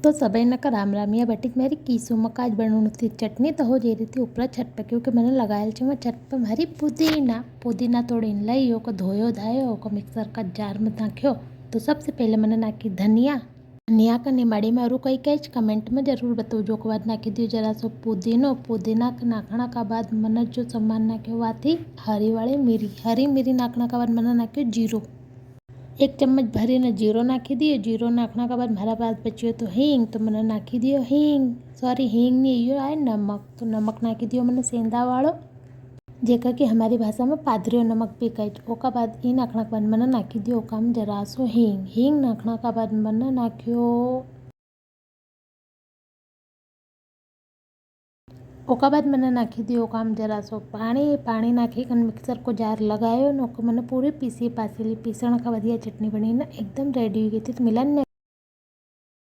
तो सभी ने का राम राम। या बटिक मेरी कीसू मका आज बनवनी थी चटनी। तो हो जी रही थी ऊपर छत पे, क्योंकि मैंने लगाया छे छत पे मारी पुदीना तोड़ी लाई ओको धोयो धायो ओको मिक्सर का जार में नाख्यो। तो सबसे पहले मैंने नाखी धनिया का निमाड़ी में अरु कई कई कमेंट में जरूर बताओ। के बाद नाखी दियो जरा सो पुदीना नाखना का बाद मैंने जो सामान नाख्यो वा थी हरी मिरी नाखना का बाद मैंने नाख्यो जीरो। 1 चम्मच भरीने जीरो नाखी दियो। जीरो नाखना के बाद मारा पास बच्यो तो हींग, तो मैंने नाखी दियो हींग नहीं यो आए नमक। तो नमक नाखी दियो मैंने सेंधा वालों, जेका कि हमारी भाषा में पादरियो नमक भी कहे। ओका बाद ई नाखना के बाद मैंने नाखी दियो ओकाम जरासो हींग नाखना का बाद मैंने नाख्यो ओका बाद मैंने नाखी दियो ओकाम जरासो पानी नाखी कन मिक्सर को जार लगायो। मैंने पूरी पीसी पासी ली। पीसण का बाद ये चटनी बनी ना एकदम रेडी हो गई थी। तो मिलन ने